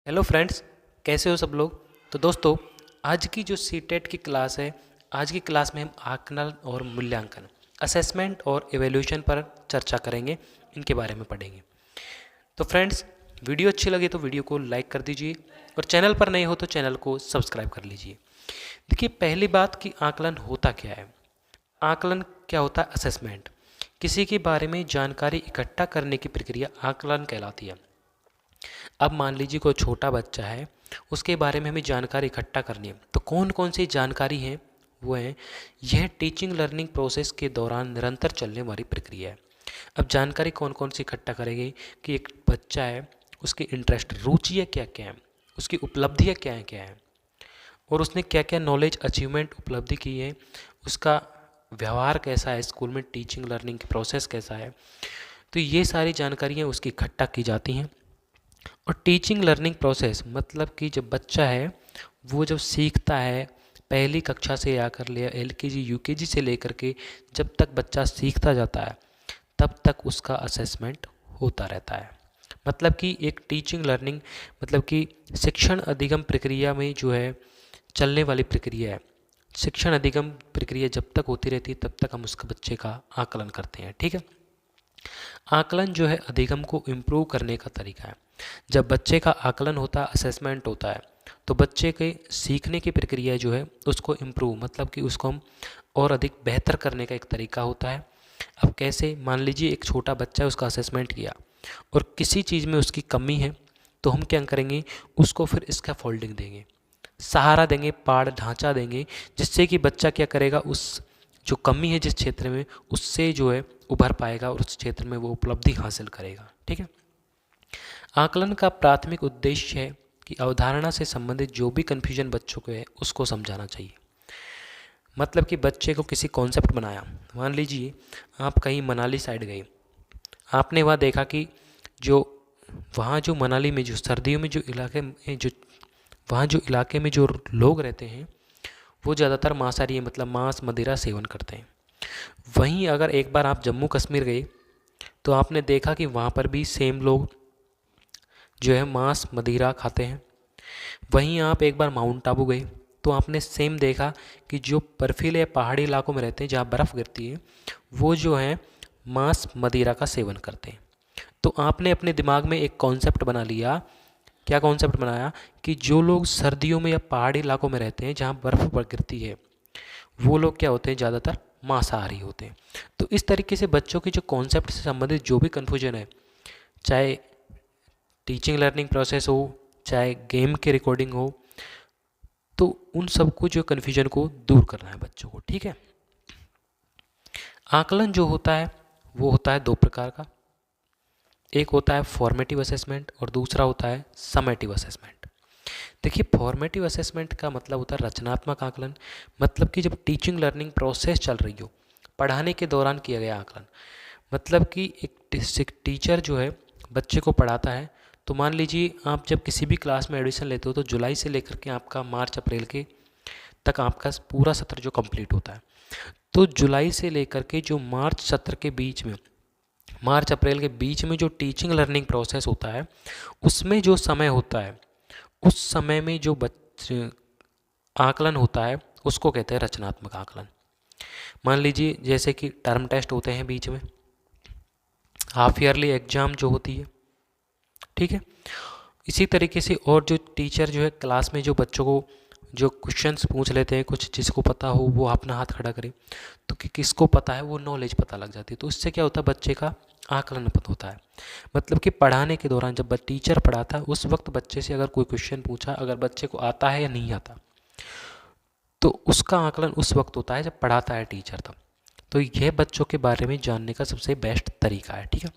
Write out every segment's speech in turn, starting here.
Hello friends, कैसे हो सब लोग। तो दोस्तों, आज की जो सीटेट की क्लास है, आज की क्लास में हम आकलन और मूल्यांकन, असेसमेंट और एवेल्यूशन पर चर्चा करेंगे, इनके बारे में पढ़ेंगे। तो फ्रेंड्स, वीडियो अच्छी लगी तो वीडियो को लाइक कर दीजिए और चैनल पर नए हो तो चैनल को सब्सक्राइब कर लीजिए। देखिए, पहली बात कि आकलन होता क्या है। आकलन क्या होता है? असेसमेंट, किसी के बारे में जानकारी इकट्ठा करने की प्रक्रिया आकलन कहलाती है। अब मान लीजिए कोई छोटा बच्चा है, उसके बारे में हमें जानकारी इकट्ठा करनी है, तो कौन कौन सी जानकारी है वो है, यह टीचिंग लर्निंग प्रोसेस के दौरान निरंतर चलने वाली प्रक्रिया है। अब जानकारी कौन कौन सी इकट्ठा करेगी कि एक बच्चा है, उसकी इंटरेस्ट, रुचियाँ क्या क्या है, उसकी उपलब्धियाँ क्या है और उसने क्या क्या नॉलेज अचीवमेंट उपलब्धि की है, उसका व्यवहार कैसा है स्कूल में, टीचिंग लर्निंग की प्रोसेस कैसा है। तो ये सारी जानकारियाँ उसकी इकट्ठा की जाती हैं। और टीचिंग लर्निंग प्रोसेस मतलब कि जब बच्चा है वो जब सीखता है, पहली कक्षा से आकर ले LKG UKG से लेकर के जब तक बच्चा सीखता जाता है तब तक उसका असेसमेंट होता रहता है। मतलब कि एक टीचिंग लर्निंग मतलब कि शिक्षण अधिगम प्रक्रिया में जो है चलने वाली प्रक्रिया है। शिक्षण अधिगम प्रक्रिया जब तक होती रहती है तब तक हम उसके बच्चे का आकलन करते हैं। ठीक है। आकलन जो है अधिगम को इम्प्रूव करने का तरीका है। जब बच्चे का आकलन होता है, असेसमेंट होता है, तो बच्चे के सीखने की प्रक्रिया जो है उसको इम्प्रूव मतलब कि उसको हम और अधिक बेहतर करने का एक तरीका होता है। अब कैसे? मान लीजिए एक छोटा बच्चा है, उसका असेसमेंट किया और किसी चीज़ में उसकी कमी है, तो हम क्या करेंगे, उसको फिर इसका फोल्डिंग देंगे, सहारा देंगे, पाड़ ढांचा देंगे, जिससे कि बच्चा क्या करेगा, उस जो कमी है जिस क्षेत्र में, उससे जो है उभर पाएगा और उस क्षेत्र में वो उपलब्धि हासिल करेगा। ठीक है। आकलन का प्राथमिक उद्देश्य है कि अवधारणा से संबंधित जो भी कन्फ्यूजन बच्चों को है उसको समझाना चाहिए। मतलब कि बच्चे को किसी कॉन्सेप्ट बनाया, मान लीजिए आप कहीं मनाली साइड गए, आपने वहाँ देखा कि जो वहाँ जो मनाली में जो सर्दियों में जो इलाके में जो वहाँ जो इलाके में जो लोग रहते हैं वो ज़्यादातर मांसाहारी है, मतलब मांस मदिरा सेवन करते हैं। वहीं अगर एक बार आप जम्मू कश्मीर गए तो आपने देखा कि वहाँ पर भी सेम लोग जो है मांस मदिरा खाते हैं। वहीं आप एक बार माउंट आबू गए तो आपने सेम देखा कि जो बर्फीले पहाड़ी इलाकों में रहते हैं जहाँ बर्फ़ गिरती है, वो जो है मांस मदिरा का सेवन करते हैं। तो आपने अपने दिमाग में एक कॉन्सेप्ट बना लिया। क्या कॉन्सेप्ट बनाया कि जो लोग सर्दियों में या पहाड़ी इलाकों में रहते हैं जहाँ बर्फ़ गिरती है, वो लोग क्या होते हैं, ज़्यादातर मांसाहारी होते हैं। तो इस तरीके से बच्चों की जो कॉन्सेप्ट से संबंधित जो भी कन्फ्यूजन है, चाहे टीचिंग लर्निंग प्रोसेस हो, चाहे गेम के रिकॉर्डिंग हो, तो उन सबको जो कन्फ्यूजन को दूर करना है बच्चों को। ठीक है। आकलन जो होता है वो होता है दो प्रकार का, एक होता है फॉर्मेटिव असेसमेंट और दूसरा होता है समेटिव असेसमेंट। देखिए, फॉर्मेटिव असेसमेंट का मतलब होता है रचनात्मक आकलन, मतलब कि जब टीचिंग लर्निंग प्रोसेस चल रही हो, पढ़ाने के दौरान किया गया आकलन। मतलब कि एक टीचर जो है बच्चे को पढ़ाता है, तो मान लीजिए आप जब किसी भी क्लास में एडमिशन लेते हो तो जुलाई से लेकर के आपका मार्च अप्रैल के तक आपका पूरा सत्र जो कंप्लीट होता है, तो जुलाई से लेकर के जो मार्च सत्र के बीच में, मार्च अप्रैल के बीच में जो टीचिंग लर्निंग प्रोसेस होता है, उसमें जो समय होता है, उस समय में जो बच्चे आकलन होता है उसको कहते हैं रचनात्मक आकलन। मान लीजिए जैसे कि टर्म टेस्ट होते हैं बीच में, हाफ ईयरली एग्ज़ाम जो होती है। ठीक है। इसी तरीके से और जो टीचर जो है क्लास में जो बच्चों को जो क्वेश्चंस पूछ लेते हैं, कुछ जिसको पता हो वो अपना हाथ खड़ा करे, तो कि किसको पता है वो नॉलेज पता लग जाती है। तो उससे क्या होता है, बच्चे का आकलन पता होता है। मतलब कि पढ़ाने के दौरान जब टीचर पढ़ाता है उस वक्त बच्चे से अगर कोई क्वेश्चन पूछा, अगर बच्चे को आता है या नहीं आता, तो उसका आकलन उस वक्त होता है जब पढ़ाता है टीचर तब। तो यह बच्चों के बारे में जानने का सबसे बेस्ट तरीका है। ठीक है।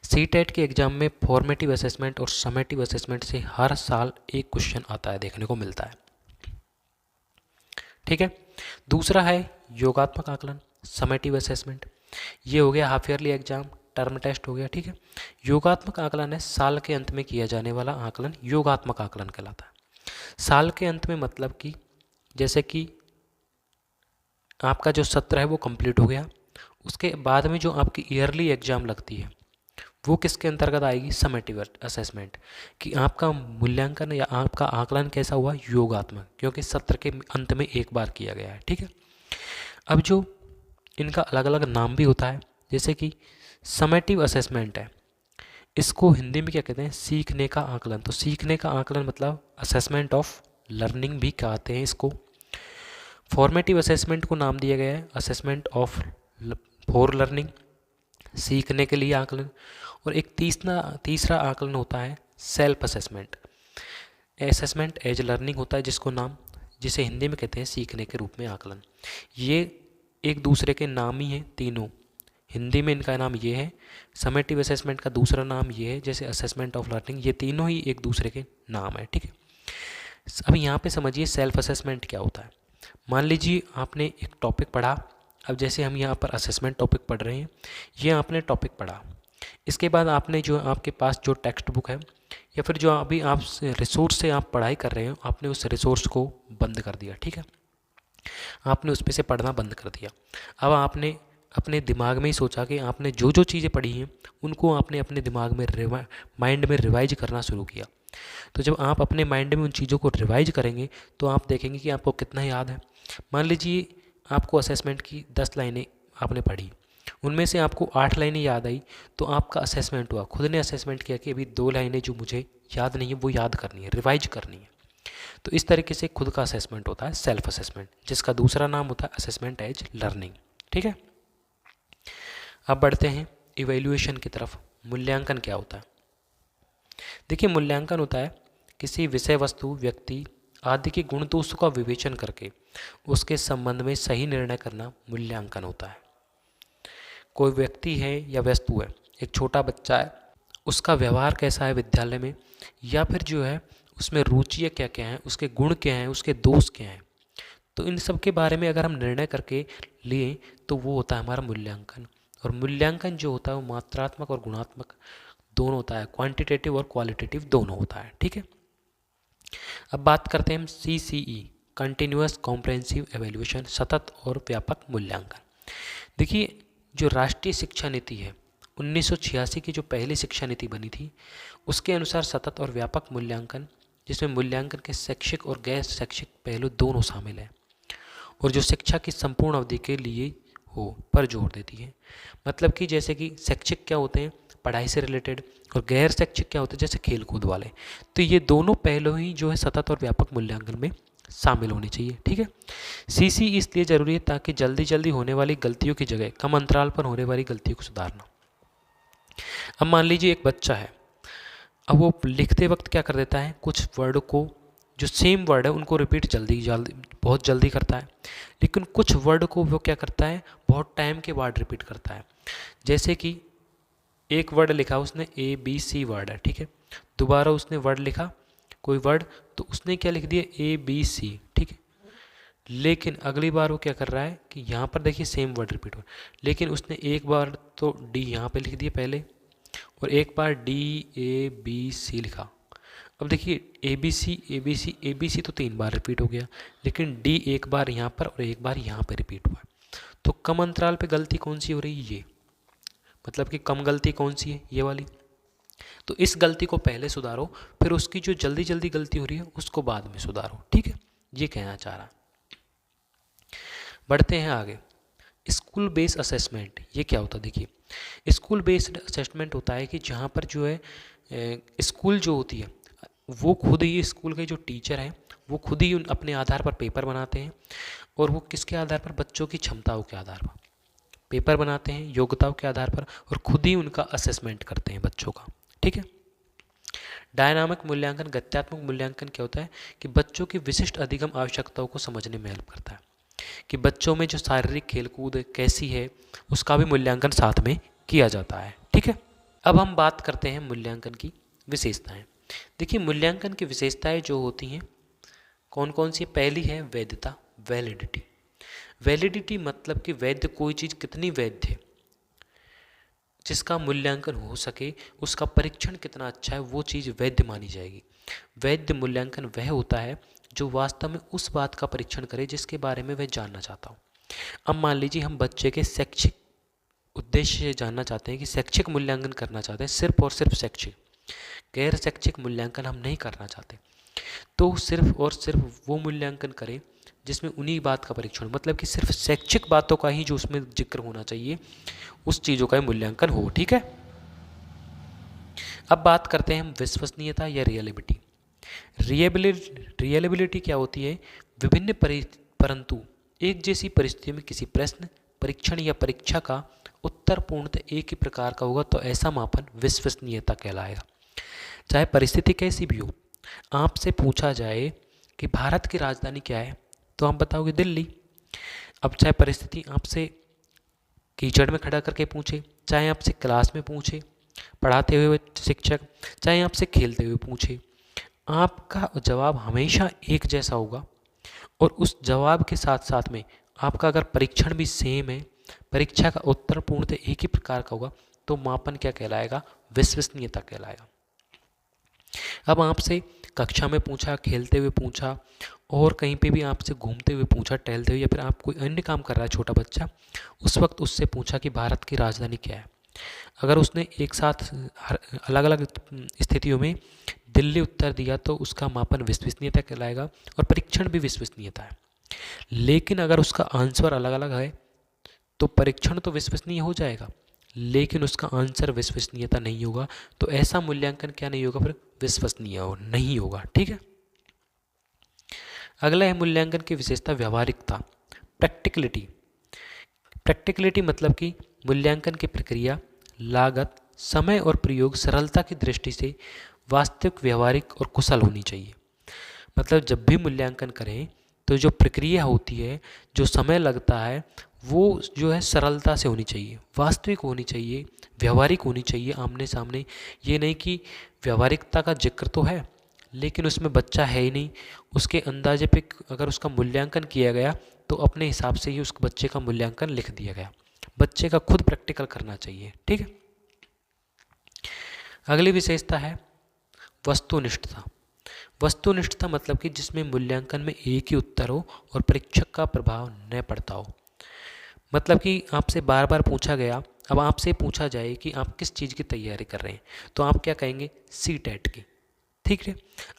सीटेट के एग्ज़ाम में फॉर्मेटिव असेसमेंट और समेटिव असेसमेंट से हर साल एक क्वेश्चन आता है, देखने को मिलता है। ठीक है। दूसरा है योगात्मक आकलन, समेटिव असेसमेंट। ये हो गया half yearly exam, term test हो गया। ठीक है। योगात्मक आकलन है साल के अंत में किया जाने वाला आकलन, योगात्मक आकलन कहलाता है। साल के अंत में मतलब कि जैसे कि आपका जो सत्र है वो कंप्लीट हो गया, उसके बाद में जो आपकी ईयरली एग्ज़ाम लगती है वो किसके अंतर्गत आएगी? समेटिव असेसमेंट, कि आपका मूल्यांकन या आपका आकलन कैसा हुआ? योगात्मक, क्योंकि सत्र के अंत में एक बार किया गया है। ठीक है, अब जो इनका अलग अलग नाम भी होता है, जैसे कि समेटिव असेसमेंट है, इसको हिंदी में क्या कहते हैं? सीखने का आकलन। तो सीखने का आकलन मतलब असेसमेंट ऑफ लर्निंग भी कहते हैं इसको। फॉर्मेटिव असेसमेंट को नाम दिया गया है असेसमेंट ऑफ फॉर लर्निंग, सीखने के लिए आकलन। और एक तीसरा आकलन होता है self assessment, assessment as learning होता है, जिसे हिंदी में कहते हैं सीखने के रूप में आकलन। ये एक दूसरे के नाम ही हैं तीनों। हिंदी में इनका नाम ये है, समेटिव असेसमेंट का दूसरा नाम ये है, जैसे असेसमेंट ऑफ लर्निंग, ये तीनों ही एक दूसरे के नाम है। ठीक है, अब यहाँ पे समझिए सेल्फ असेसमेंट क्या होता है। मान लीजिए आपने एक टॉपिक पढ़ा, अब जैसे हम यहाँ पर असेसमेंट टॉपिक पढ़ रहे हैं, ये आपने टॉपिक पढ़ा, इसके बाद आपने जो आपके पास जो टेक्स्ट बुक है या फिर जो अभी आप रिसोर्स से आप पढ़ाई कर रहे हो, आपने उस रिसोर्स को बंद कर दिया। ठीक है, आपने उस पर से पढ़ना बंद कर दिया। अब आपने अपने दिमाग में ही सोचा कि आपने जो जो चीज़ें पढ़ी हैं उनको आपने अपने दिमाग में माइंड में रिवाइज करना शुरू किया। तो जब आप अपने माइंड में उन चीज़ों को रिवाइज करेंगे तो आप देखेंगे कि आपको कितना याद है। मान लीजिए आपको असेसमेंट की 10 लाइनें आपने पढ़ी, उनमें से आपको 8 लाइनें याद आई, तो आपका असेसमेंट हुआ, खुद ने असेसमेंट किया कि अभी 2 लाइनें जो मुझे याद नहीं है वो याद करनी है, रिवाइज करनी है। तो इस तरीके से खुद का असेसमेंट होता है सेल्फ असेसमेंट, जिसका दूसरा नाम होता है असेसमेंट एज लर्निंग। ठीक है, अब बढ़ते हैं इवैल्यूएशन की तरफ। मूल्यांकन क्या होता है? देखिए, मूल्यांकन होता है किसी विषय वस्तु, व्यक्ति आदि के गुण दोषों का विवेचन करके उसके संबंध में सही निर्णय करना मूल्यांकन होता है। कोई व्यक्ति है या वस्तु है, एक छोटा बच्चा है, उसका व्यवहार कैसा है विद्यालय में, या फिर जो है उसमें रुचियाँ क्या क्या हैं, उसके गुण क्या हैं, उसके दोष क्या हैं, तो इन सब के बारे में अगर हम निर्णय करके लिए तो वो होता है हमारा मूल्यांकन। और मूल्यांकन जो होता है वो मात्रात्मक और गुणात्मक दोनों होता है, क्वांटिटेटिव और क्वालिटेटिव दोनों होता है। ठीक है, अब बात करते हैं हम CCE, कंटिन्यूअस कॉम्प्रहेंसिव एवेल्यूएशन, सतत और व्यापक मूल्यांकन। देखिए, जो राष्ट्रीय शिक्षा नीति है 1986 की जो पहली शिक्षा नीति बनी थी, उसके अनुसार सतत और व्यापक मूल्यांकन, जिसमें मूल्यांकन के शैक्षिक और गैर शैक्षिक पहलू दोनों शामिल हैं, और जो शिक्षा की संपूर्ण अवधि के लिए हो पर जोर देती है। मतलब कि जैसे कि शैक्षिक क्या होते हैं, पढ़ाई से रिलेटेड, और गैर शैक्षिक क्या होते हैं, जैसे खेल कूद वाले। तो ये दोनों पहलू ही जो है सतत और व्यापक मूल्यांकन में शामिल होनी चाहिए। ठीक है, CC इसलिए जरूरी है ताकि जल्दी जल्दी होने वाली गलतियों की जगह कम अंतराल पर होने वाली गलतियों को सुधारना। अब मान लीजिए एक बच्चा है, अब वो लिखते वक्त क्या कर देता है, कुछ वर्ड को, जो सेम वर्ड है उनको रिपीट बहुत जल्दी करता है, लेकिन कुछ वर्ड को वो क्या करता है, बहुत टाइम के बाद रिपीट करता है। जैसे कि एक वर्ड लिखा उसने, ABC वर्ड है, ठीक है, दोबारा उसने वर्ड लिखा कोई वर्ड, तो उसने क्या लिख दिया, ABC, ठीक है, लेकिन अगली बार वो क्या कर रहा है कि यहाँ पर देखिए सेम वर्ड रिपीट हो, लेकिन उसने एक बार तो D यहाँ पे लिख दिया पहले, और एक बार DABC लिखा। अब देखिए ABC तो 3 बार रिपीट हो गया, लेकिन D एक बार यहाँ पर और एक बार यहाँ पर रिपीट हुआ। तो कम अंतराल पे गलती कौन सी हो रही है, ये मतलब कि कम गलती कौन सी है, ये वाली। तो इस गलती को पहले सुधारो, फिर उसकी जो जल्दी जल्दी गलती हो रही है उसको बाद में सुधारो। ठीक है, ये कहना चाह रहा। बढ़ते हैं आगे, स्कूल बेस्ड असेसमेंट, ये क्या होता है? देखिए, स्कूल बेस्ड असेसमेंट होता है कि जहाँ पर जो है स्कूल जो होती है वो खुद ही, स्कूल के जो टीचर हैं वो खुद ही अपने आधार पर पेपर बनाते हैं, और वो किसके आधार पर, बच्चों की क्षमताओं के आधार पर पेपर बनाते हैं, योग्यताओं के आधार पर, और खुद ही उनका असेसमेंट करते हैं बच्चों का। ठीक है, डायनामिक मूल्यांकन, गत्यात्मक मूल्यांकन क्या होता है कि बच्चों की विशिष्ट अधिगम आवश्यकताओं को समझने में हेल्प करता है, कि बच्चों में जो शारीरिक खेलकूद कैसी है उसका भी मूल्यांकन साथ में किया जाता है। ठीक है, अब हम बात करते हैं मूल्यांकन की विशेषताएं। देखिए, मूल्यांकन की विशेषताएं जो होती हैं कौन कौन सी? पहली है वैधता, वैलिडिटी। वैलिडिटी मतलब कि वैध, कोई चीज़ कितनी वैध है, जिसका मूल्यांकन हो सके, उसका परीक्षण कितना अच्छा है, वो चीज़ वैध मानी जाएगी। वैध मूल्यांकन वह होता है जो वास्तव में उस बात का परीक्षण करे जिसके बारे में वह जानना चाहता हो। अब मान लीजिए हम बच्चे के शैक्षिक उद्देश्य जानना चाहते हैं कि शैक्षिक मूल्यांकन करना चाहते हैं, सिर्फ और सिर्फ शैक्षिक, गैर शैक्षिक मूल्यांकन हम नहीं करना चाहते, तो सिर्फ और सिर्फ वो मूल्यांकन करें जिसमें उन्हीं बात का परीक्षण, मतलब कि सिर्फ शैक्षिक बातों का ही जो उसमें जिक्र होना चाहिए, उस चीज़ों का ही मूल्यांकन हो। ठीक है, अब बात करते हैं हम विश्वसनीयता या रियलेबिलिटी। रियलेबिलिटी क्या होती है? विभिन्न परंतु एक जैसी परिस्थितियों में किसी प्रश्न, परीक्षण या परीक्षा का उत्तर पूर्णतः एक ही प्रकार का होगा, तो ऐसा मापन विश्वसनीयता कहलाएगा। चाहे परिस्थिति कैसी भी हो, आपसे पूछा जाए कि भारत की राजधानी क्या है, तो आप बताओगे दिल्ली। अब चाहे परिस्थिति आपसे कीचड़ में खड़ा करके पूछे, चाहे आपसे क्लास में पूछे पढ़ाते हुए शिक्षक, चाहे आपसे खेलते हुए पूछे, आपका जवाब हमेशा एक जैसा होगा। और उस जवाब के साथ साथ में आपका अगर परीक्षण भी सेम है, परीक्षा का उत्तर पूर्णतः एक ही प्रकार का होगा, तो मापन क्या कहलाएगा? विश्वसनीयता कहलाएगा। अब आपसे कक्षा में पूछा, खेलते हुए पूछा, और कहीं पे भी आपसे घूमते हुए पूछा, टहलते हुए, या फिर आप कोई अन्य काम कर रहा है छोटा बच्चा, उस वक्त उससे पूछा कि भारत की राजधानी क्या है। अगर उसने एक साथ अलग अलग स्थितियों में दिल्ली उत्तर दिया, तो उसका मापन विश्वसनीयता कहलाएगा और परीक्षण भी विश्वसनीयता है। लेकिन अगर उसका आंसर अलग अलग है, तो परीक्षण तो विश्वसनीय हो जाएगा, लेकिन उसका आंसर विश्वसनीयता नहीं होगा, तो ऐसा मूल्यांकन क्या नहीं होगा? फिर विश्वसनीय नहीं होगा। ठीक है, अगला है मूल्यांकन की विशेषता व्यवहारिकता, प्रैक्टिकलिटी। प्रैक्टिकलिटी मतलब कि मूल्यांकन की प्रक्रिया, लागत, समय और प्रयोग सरलता की दृष्टि से वास्तविक, व्यवहारिक और कुशल होनी चाहिए। मतलब जब भी मूल्यांकन करें तो जो प्रक्रिया होती है, जो समय लगता है, वो जो है सरलता से होनी चाहिए, वास्तविक होनी चाहिए, व्यवहारिक होनी चाहिए, आमने सामने। ये नहीं कि व्यवहारिकता का जिक्र तो है लेकिन उसमें बच्चा है ही नहीं, उसके अंदाजे पे अगर उसका मूल्यांकन किया गया तो अपने हिसाब से ही उस बच्चे का मूल्यांकन लिख दिया गया। बच्चे का खुद प्रैक्टिकल करना चाहिए। ठीक है, अगली विशेषता है वस्तुनिष्ठता। वस्तुनिष्ठता मतलब कि जिसमें मूल्यांकन में एक ही उत्तर हो और परीक्षक का प्रभाव न पड़ता हो। मतलब कि आपसे बार बार पूछा गया, अब आपसे पूछा जाए कि आप किस चीज़ की तैयारी कर रहे हैं, तो आप क्या कहेंगे? सीटेट की। ठीक है,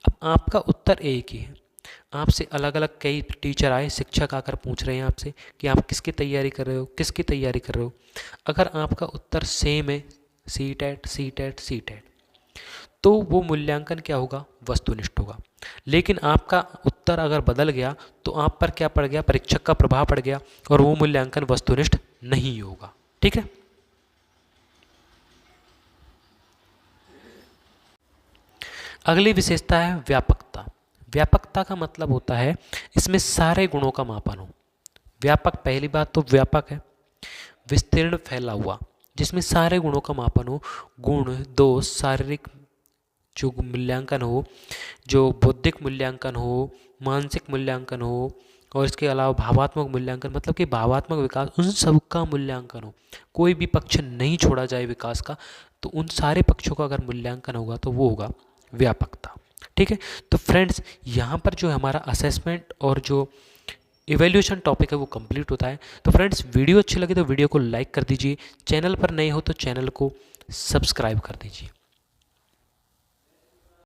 अब आपका उत्तर एक ही है, आपसे अलग अलग कई टीचर आए, शिक्षक आकर पूछ रहे हैं आपसे कि आप किसकी तैयारी कर रहे हो, किसकी तैयारी कर रहे हो। अगर आपका उत्तर सेम है, सीटेट सीटेट सीटेट, तो वो मूल्यांकन क्या होगा? वस्तुनिष्ठ होगा। लेकिन आपका उत्तर अगर बदल गया तो आप पर क्या पड़ गया? परीक्षक का प्रभाव पड़ गया और वो मूल्यांकन वस्तुनिष्ठ नहीं होगा। ठीक है, अगली विशेषता है व्यापकता। व्यापकता का मतलब होता है इसमें सारे गुणों का मापन हो। व्यापक, पहली बात तो व्यापक है, विस्तीर्ण, फैला हुआ, जिसमें सारे गुणों का मापन हो। गुण, दोष, शारीरिक जो मूल्यांकन हो, जो बौद्धिक मूल्यांकन हो, मानसिक मूल्यांकन हो, और इसके अलावा भावात्मक मूल्यांकन, मतलब कि भावात्मक विकास, उन सब का मूल्यांकन हो। कोई भी पक्ष नहीं छोड़ा जाए विकास का, तो उन सारे पक्षों का अगर मूल्यांकन होगा तो वो होगा व्यापकता। ठीक है, तो फ्रेंड्स यहाँ पर जो हमारा असेसमेंट और जो इवैल्यूएशन टॉपिक है वो कंप्लीट होता है। तो फ्रेंड्स वीडियो अच्छी लगी तो वीडियो को लाइक कर दीजिए, चैनल पर नए हो तो चैनल को सब्सक्राइब कर दीजिए।